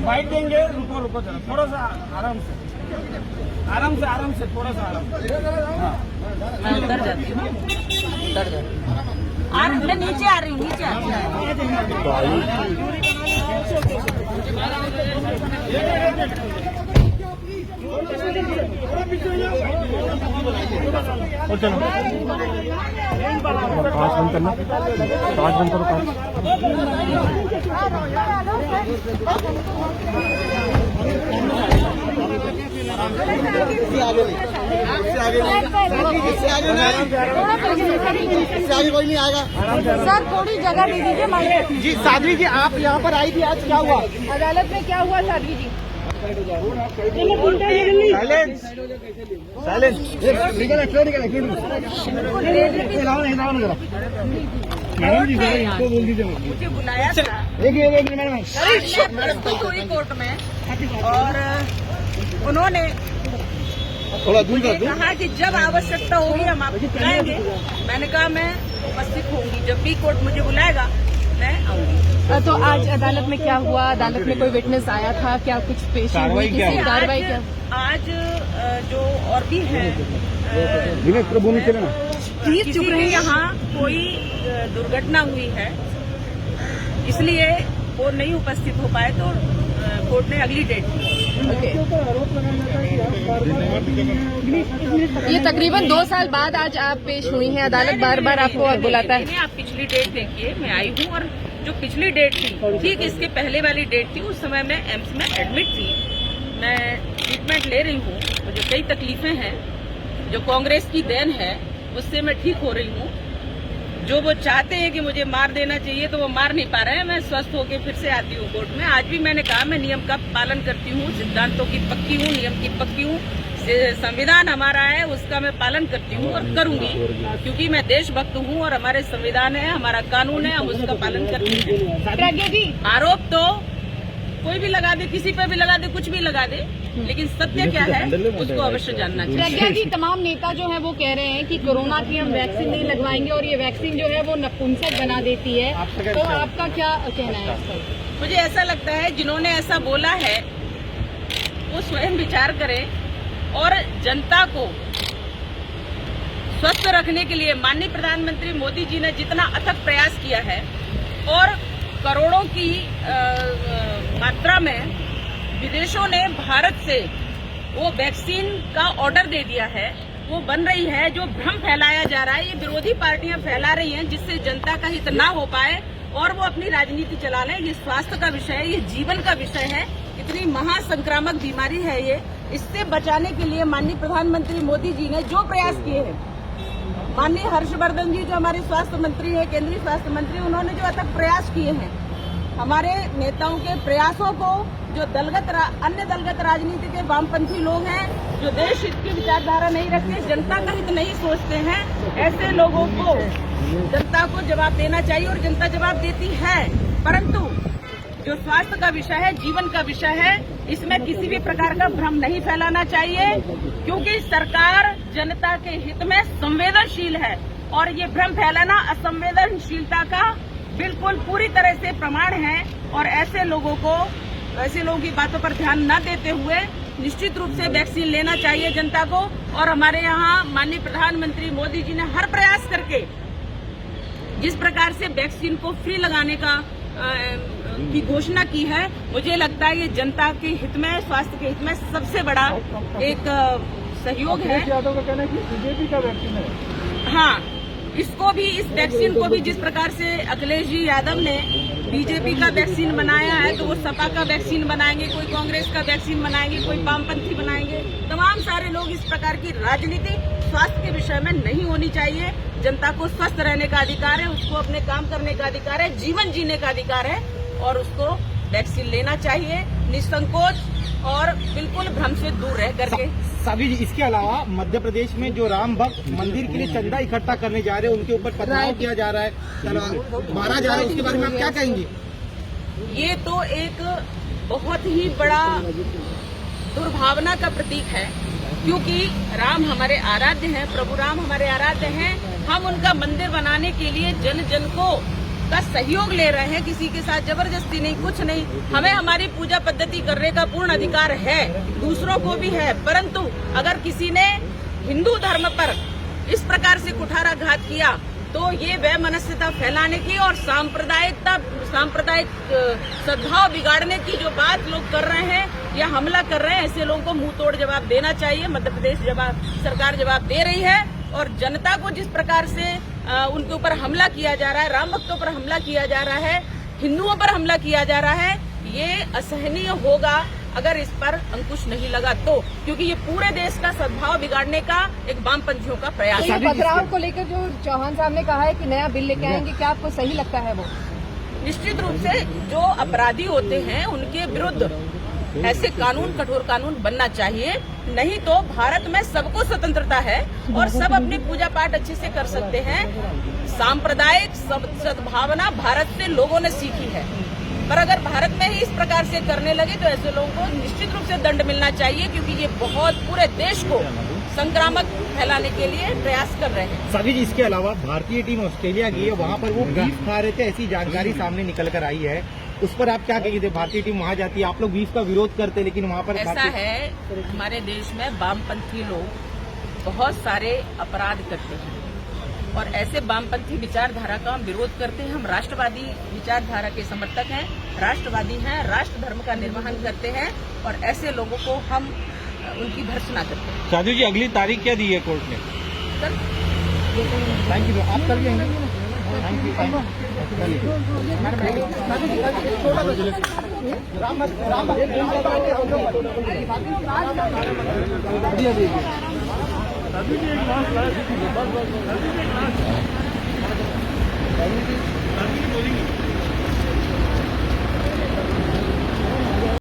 Bite देंगे। रुको रुको जरा, थोड़ा सा आराम से थोड़ा सा आराम। मैं उतर जाती हूँ, मैं नीचे आ रही हूँ, नीचे आ रही हूँ। और चलो पाँच बंद करना, पाँच बंद करो, पाँच। इससे आगे कोई नहीं आएगा। सर थोड़ी जगह दे दीजिए। जी साध्वी जी, आप यहाँ पर आई थी, आज क्या हुआ अदालत में? क्या हुआ साध्वी जी? Silence silence. मैडम जी जरा इनको बोल दीजिए। मुझे बुलाया था एक मैडम प्रस्तुत हुई कोर्ट में और उन्होंने थोड़ा दूर मुझे कहा कि जब आवश्यकता होगी हम आपको बुलाएंगे। मैंने कहा मैं उपस्थित होंगी, जब भी कोर्ट मुझे बुलाएगा मैं आऊंगी। तो आज अदालत में क्या हुआ? अदालत में कोई विटनेस आया था क्या? कुछ पेशी हुई? किसी कार्रवाई क्या? आज जो और भी है किसी के यहाँ कोई दुर्घटना हुई है, इसलिए वो नहीं उपस्थित हो पाए, तो कोर्ट ने अगली डेट दी। ये तकरीबन 2 साल बाद आज आप पेश हुई हैं। अदालत बार बार आपको बुलाता है। आप पिछली डेट देखिए, मैं आई हूँ और जो पिछली डेट थी ठीक इसके पहले वाली डेट थी, उस समय मैं एम्स में एडमिट थी। मैं ट्रीटमेंट ले रही हूँ, मुझे कई तकलीफें हैं, जो कांग्रेस की देन है उससे मैं ठीक हो रही हूँ। जो वो चाहते हैं कि मुझे मार देना चाहिए तो वो मार नहीं पा रहे हैं। मैं स्वस्थ होकर फिर से आती हूँ कोर्ट में। आज भी मैंने कहा मैं नियम का पालन करती हूँ, सिद्धांतों की पक्की हूँ, नियम की पक्की हूँ। संविधान हमारा है, उसका मैं पालन करती हूँ और करूंगी, क्योंकि मैं देशभक्त हूँ और हमारे संविधान है, हमारा कानून है, हम उसका पालन करते हैं। प्रज्ञा जी, आरोप तो कोई भी लगा दे, किसी पे भी लगा दे, कुछ भी लगा दे, लेकिन सत्य क्या है उसको अवश्य जानना चाहिए। प्रज्ञा जी, तमाम नेता जो है वो कह रहे हैं कि कोरोना की हम वैक्सीन नहीं लगवाएंगे और ये वैक्सीन जो है वो नपुंसक बना देती है, तो आपका क्या कहना है इस पर? मुझे ऐसा लगता है जिन्होंने ऐसा बोला है वो स्वयं विचार करें और जनता को स्वस्थ रखने के लिए माननीय प्रधानमंत्री मोदी जी ने जितना अथक प्रयास किया है और करोड़ों की मात्रा में विदेशों ने भारत से वो वैक्सीन का ऑर्डर दे दिया है, वो बन रही है। जो भ्रम फैलाया जा रहा है, ये विरोधी पार्टियां फैला रही हैं, जिससे जनता का हित ना हो पाए और वो अपनी राजनीति चला लें। ये स्वास्थ्य का विषय है, ये जीवन का विषय है। इतनी महासंक्रामक बीमारी है ये, इससे बचाने के लिए माननीय प्रधानमंत्री मोदी जी ने जो प्रयास किए हैं, माननीय हर्षवर्धन जी जो हमारे स्वास्थ्य मंत्री हैं, केंद्रीय स्वास्थ्य मंत्री, उन्होंने जो अथक प्रयास किए हैं, हमारे नेताओं के प्रयासों को जो अन्य दलगत राजनीति के वामपंथी लोग हैं, जो देश हित की विचारधारा नहीं रखते, जनता का हित नहीं सोचते हैं, ऐसे लोगों को जनता को जवाब देना चाहिए और जनता जवाब देती है। परंतु जो स्वास्थ्य का विषय है, जीवन का विषय है, इसमें किसी भी प्रकार का भ्रम नहीं फैलाना चाहिए, क्योंकि सरकार जनता के हित में संवेदनशील है और ये भ्रम फैलाना असंवेदनशीलता का बिल्कुल पूरी तरह से प्रमाण है। और ऐसे लोगों की बातों पर ध्यान न देते हुए निश्चित रूप से वैक्सीन लेना चाहिए जनता को। और हमारे यहाँ माननीय प्रधानमंत्री मोदी जी ने हर प्रयास करके जिस प्रकार से वैक्सीन को फ्री लगाने की घोषणा की है, मुझे लगता है ये जनता के हित में, स्वास्थ्य के हित में सबसे बड़ा एक सहयोग है। यादव का कहना है कि बीजेपी का वैक्सीन है। हाँ, इसको भी, इस वैक्सीन को भी जिस प्रकार से अखिलेश जी यादव ने बीजेपी का वैक्सीन बनाया है, तो वो सपा का वैक्सीन बनाएंगे, कोई कांग्रेस का वैक्सीन बनाएंगे, कोई वामपंथी बनाएंगे। तमाम सारे लोग इस प्रकार की राजनीति स्वास्थ्य के विषय में नहीं होनी चाहिए। जनता को स्वस्थ रहने का अधिकार है, उसको अपने काम करने का अधिकार है, जीवन जीने का अधिकार है और उसको वैक्सीन लेना चाहिए निसंकोच और बिल्कुल भ्रम से दूर रह करके। साध्वी जी, इसके अलावा मध्य प्रदेश में जो राम भक्त मंदिर के लिए चंदा इकट्ठा करने जा रहे हैं, उनके ऊपर पथराव किया जा रहा है, मारा जा रहा है, उसके बारे में आप क्या कहेंगे? ये तो एक बहुत ही बड़ा दुर्भावना का प्रतीक है, क्योंकि राम हमारे आराध्य हैं, प्रभु राम हमारे आराध्य हैं। हम उनका मंदिर बनाने के लिए जन जन को का सहयोग ले रहे हैं, किसी के साथ जबरदस्ती नहीं, कुछ नहीं। हमें हमारी पूजा पद्धति करने का पूर्ण अधिकार है, दूसरों को भी है, परंतु अगर किसी ने हिंदू धर्म पर इस प्रकार से कुठाराघात किया तो ये वैमनस्यता फैलाने की और सांप्रदायिक सद्भाव बिगाड़ने की जो बात लोग कर रहे हैं या हमला कर रहे हैं, ऐसे लोगों को मुंह तोड़ जवाब देना चाहिए। मध्य प्रदेश सरकार जवाब दे रही है और जनता को जिस प्रकार से उनके ऊपर हमला किया जा रहा है, राम भक्तों पर हमला किया जा रहा है, हिंदुओं पर हमला किया जा रहा है, ये असहनीय होगा अगर इस पर अंकुश नहीं लगा तो, क्योंकि ये पूरे देश का सद्भाव बिगाड़ने का एक वामपंथियों का प्रयास है। पथराव को लेकर जो चौहान साहब ने कहा है कि नया बिल लेके आएंगे, क्या आपको सही लगता है वो? निश्चित रूप से जो अपराधी होते हैं उनके विरुद्ध ऐसे कानून, कठोर कानून बनना चाहिए, नहीं तो भारत में सबको स्वतंत्रता है और सब अपनी पूजा पाठ अच्छे से कर सकते हैं। सांप्रदायिक सद्भावना भारत से लोगों ने सीखी है, पर अगर भारत में ही इस प्रकार से करने लगे तो ऐसे लोगों को निश्चित रूप से दंड मिलना चाहिए, क्योंकि ये बहुत पूरे देश को संक्रामक फैलाने के लिए प्रयास कर रहे हैं। सावी जी, इसके अलावा भारतीय टीम ऑस्ट्रेलिया गई है, वहाँ पर वो बीफ खा रहे थे, ऐसी जानकारी सामने निकल कर आई है, उस पर आप क्या कहेंगे? भारतीय टीम वहाँ जाती है, आप लोग बीफ का विरोध करते हैं, लेकिन वहाँ पर ऐसा है, हमारे देश में वामपंथी लोग बहुत सारे अपराध करते हैं और ऐसे वामपंथी विचारधारा का हम विरोध करते हैं। हम राष्ट्रवादी विचारधारा के समर्थक हैं, राष्ट्रवादी हैं, राष्ट्र धर्म का निर्वहन करते हैं और ऐसे लोगों को हम उनकी भर्त्सना करते हैं। साधु जी, अगली तारीख क्या दी है कोर्ट ने? कल। थैंक यू, आप कल भी आएंगे? Thank you. साधु जी एक बात